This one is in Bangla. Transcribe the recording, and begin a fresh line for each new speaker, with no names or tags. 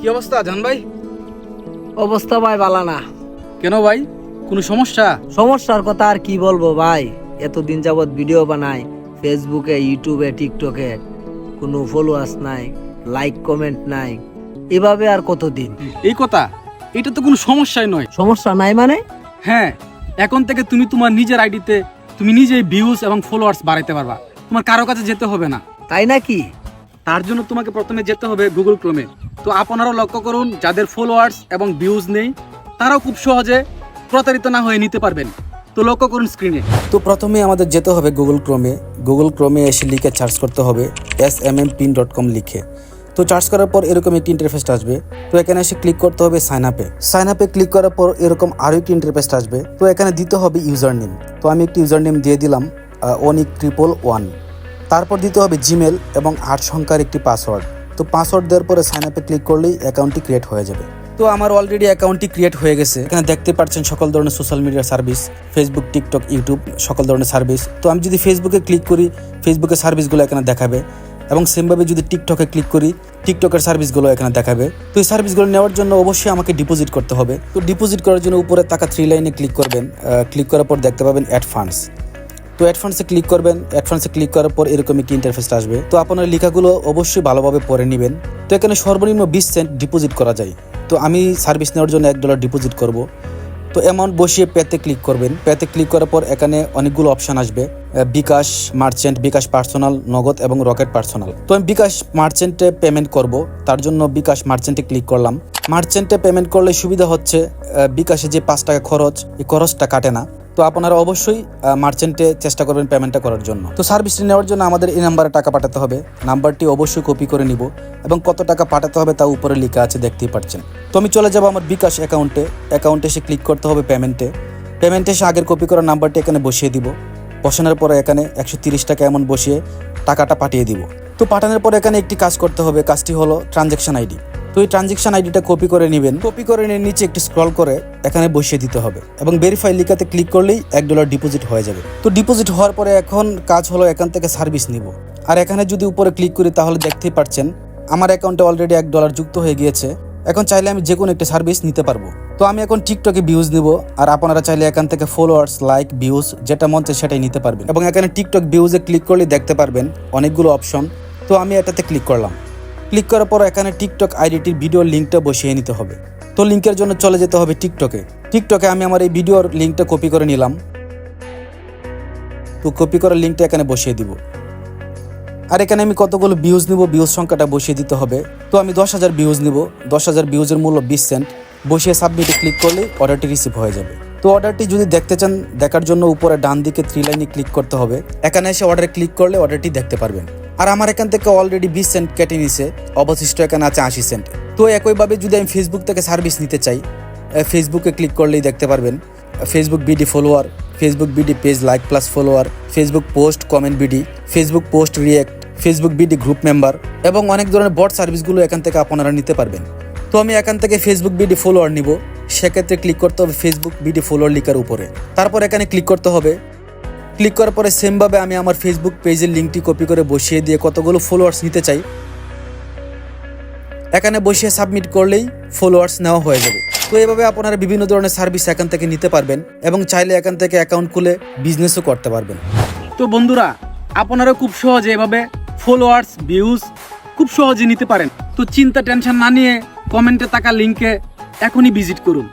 কি অবস্থা জান ভাই?
অবস্থা ভাই ভালো না।
কেন ভাই, কোনো সমস্যা?
সমস্যার কথা আর কি বলবো ভাই, এতদিন যাবত ভিডিও বানাই ফেসবুকে, ইউটিউবে, টিকটকে, কোনো ফলোয়ার্স নাই, লাইক কমেন্ট নাই, এভাবে আর কতদিন?
এই কথা, এটা তো কোনো সমস্যাই নয়।
সমস্যা নাই মানে?
হ্যাঁ, এখন থেকে তুমি তোমার নিজের আইডিতে তুমি নিজেই ভিউজ এবং ফলোয়ার্স বাড়াইতে পারবা। তোমার কারো কাছে যেতে হবে না।
তাই নাকি?
তার জন্য তোমাকে প্রথমে যেতে হবে গুগল ক্রোমে। তো আপনারাও লক্ষ্য করুন, যাদের ফলোয়ার্স এবং ভিউজ নেই তারাও খুব সহজে প্রতারিত না হয়ে নিতে পারবেন। তো লক্ষ্য করুন স্ক্রিনে।
তো প্রথমে আমাদের যেতে হবে গুগল ক্রোমে এসে লিখে সার্চ করতে হবে smmPin.com লিখে। তো সার্চ করার পর এরকম একটি ইন্টারফেস আসবে। তো এখানে এসে ক্লিক করতে হবে সাইন আপে ক্লিক করার পর এরকম আরও একটি ইন্টারফেস আসবে। তো এখানে দিতে হবে ইউজার নেম। তো আমি একটি ইউজার নেম দিয়ে দিলাম ONIC111। তারপর দিতে হবে জিমেল এবং 8 সংখ্যার একটি পাসওয়ার্ড। তো পাসওয়ার্ড দেওয়ার পরে সাইন আপে ক্লিক করলেই অ্যাকাউন্টটি ক্রিয়েট হয়ে যাবে। তো আমার অলরেডি অ্যাকাউন্টটি ক্রিয়েট হয়ে গেছে। এখানে দেখতে পাচ্ছেন সকল ধরনের social media service, Facebook, TikTok, YouTube, সকল ধরনের সার্ভিস। তো আমি যদি ফেসবুকে ক্লিক করি, ফেসবুকের সার্ভিসগুলো এখানে দেখাবে, এবং সেমভাবে যদি টিকটকে ক্লিক করি, টিকটকের সার্ভিসগুলো এখানে দেখাবে। তো এই সার্ভিসগুলো নেওয়ার জন্য অবশ্যই আমাকে ডিপোজিট করতে হবে। তো ডিপোজিট করার জন্য উপরে থাকা 3 লাইনে ক্লিক করবেন। ক্লিক করার পর দেখতে পাবেন অ্যাড ফান্ডস। তো অ্যাড ফান্ডসে ক্লিক করবেন। অ্যাড ফান্ডসে ক্লিক করার পর এরকম একটি ইন্টারফেস আসবে। তো আপনার লেখাগুলো অবশ্যই ভালোভাবে পড়ে নেবেন। তো এখানে সর্বনিম্ন 20 সেন্ট ডিপোজিট করা যায়। তো আমি সার্ভিস নেওয়ার জন্য $1 ডিপোজিট করব। তো অ্যামাউন্ট বসিয়ে পেতে ক্লিক করবেন। পেতে ক্লিক করার পর এখানে অনেকগুলো অপশান আসবে, বিকাশ মার্চেন্ট, বিকাশ পার্সোনাল, নগদ এবং রকেট পার্সোনাল। তো আমি বিকাশ মার্চেন্টে পেমেন্ট করব, তার জন্য বিকাশ মার্চেন্টে ক্লিক করলাম। মার্চেন্টে পেমেন্ট করলে সুবিধা হচ্ছে বিকাশে যে 5 টাকা খরচ, এই খরচটা কাটে না। তো আপনারা অবশ্যই মার্চেন্টে চেষ্টা করবেন পেমেন্টটা করার জন্য। তো সার্ভিসটি নেওয়ার জন্য আমাদের এই নাম্বারে টাকা পাঠাতে হবে। নাম্বারটি অবশ্যই কপি করে নিব, এবং কত টাকা পাঠাতে হবে তা উপরে লেখা আছে, দেখতেই পাচ্ছেন। তো আমি চলে যাব আমার বিকাশ অ্যাকাউন্টে এসে ক্লিক করতে হবে পেমেন্টে এসে আগের কপি করা নাম্বারটি এখানে বসিয়ে দিব। বসানোর পরে এখানে 130 টাকা এমন বসিয়ে টাকাটা পাঠিয়ে দিব। তো পাঠানোর পরে এখানে একটি কাজ করতে হবে, কাজটি হলো ট্রানজ্যাকশন আইডি। তো এই ট্রানজ্যাকশন আইডিটা কপি করে নেবেন। কপি করে নিয়ে নিচে একটু স্ক্রল করে এখানে বসিয়ে দিতে হবে, এবং ভেরিফাই লিখাতে ক্লিক করলেই $1 ডিপোজিট হয়ে যাবে। তো ডিপোজিট হওয়ার পরে এখন কাজ হলো এখান থেকে সার্ভিস নিব। আর এখানে যদি উপরে ক্লিক করি তাহলে দেখতেই পাচ্ছেন আমার অ্যাকাউন্টে অলরেডি $1 যুক্ত হয়ে গিয়েছে। এখন চাইলে আমি যে কোনো একটা সার্ভিস নিতে পারবো। তো আমি এখন টিকটকে ভিউজ নিব, আর আপনারা চাইলে এখান থেকে ফলোয়ার্স, লাইক, ভিউজ যেটা মন চায় সেটাই নিতে পারবেন। এবং এখানে টিকটক ভিউজে ক্লিক করলে দেখতে পারবেন অনেকগুলো অপশন। তো আমি এটাতে ক্লিক করলাম। ক্লিক করার পর এখানে টিকটক আইডিটির ভিডিওর লিঙ্কটা বসিয়ে নিতে হবে। তো লিঙ্কের জন্য চলে যেতে হবে টিকটকে আমি আমার এই ভিডিওর লিঙ্কটা কপি করে নিলাম। তো কপি করার লিঙ্কটা এখানে বসিয়ে দিব। আর এখানে আমি কতগুলো ভিউজ নিব, ভিউজ সংখ্যাটা বসিয়ে দিতে হবে। তো আমি 10,000 ভিউজ নিব। 10,000 ভিউজের মূল্য 20 সেন্ট। বসিয়ে সাবমিটে ক্লিক করলে অর্ডারটি রিসিভ হয়ে যাবে। তো অর্ডারটি যদি দেখতে চান, দেখার জন্য উপরে ডান দিকে 3 লাইনে ক্লিক করতে হবে। এখানে এসে অর্ডারে ক্লিক করলে অর্ডারটি দেখতে পারবেন। আর আমার এখান থেকে অলরেডি 20 সেন্ট কেটে নিছে, অবশিষ্ট এখানে আছে 80 সেন্ট। তো একইভাবে যদি আমি ফেসবুক থেকে সার্ভিস নিতে চাই, ফেসবুকে ক্লিক করলেই দেখতে পারবেন Facebook BD follower, Facebook BD page like plus follower, Facebook post comment BD, Facebook post react, Facebook BD group member, এবং অনেক ধরনের বট সার্ভিসগুলো এখান থেকে আপনারা নিতে পারবেন। তো আমি এখান থেকে ফেসবুক বিডি ফলোয়ার নিব। সেক্ষেত্রে ক্লিক করতে হবে ফেসবুক বিডি ফলোয়ার লিখার উপরে। তারপর এখানে ক্লিক করতে হবে। ক্লিক করার পরে সেমভাবে আমি আমার ফেসবুক পেজের লিঙ্কটি কপি করে বসিয়ে দিয়ে কতগুলো ফলোয়ার্স নিতে চাই এখানে বসিয়ে সাবমিট করলেই ফলোয়ার্স নেওয়া হয়ে যাবে। তো এভাবে আপনারা বিভিন্ন ধরনের সার্ভিস এখান থেকে নিতে পারবেন, এবং চাইলে এখান থেকে অ্যাকাউন্ট খুলে বিজনেসও করতে পারবেন।
তো বন্ধুরা, আপনারা খুব সহজে এভাবে ফলোয়ার্স, ভিউজ খুব সহজে নিতে পারেন। তো চিন্তা টেনশন না নিয়ে কমেন্টে থাকা লিঙ্কে এখনই ভিজিট করুন।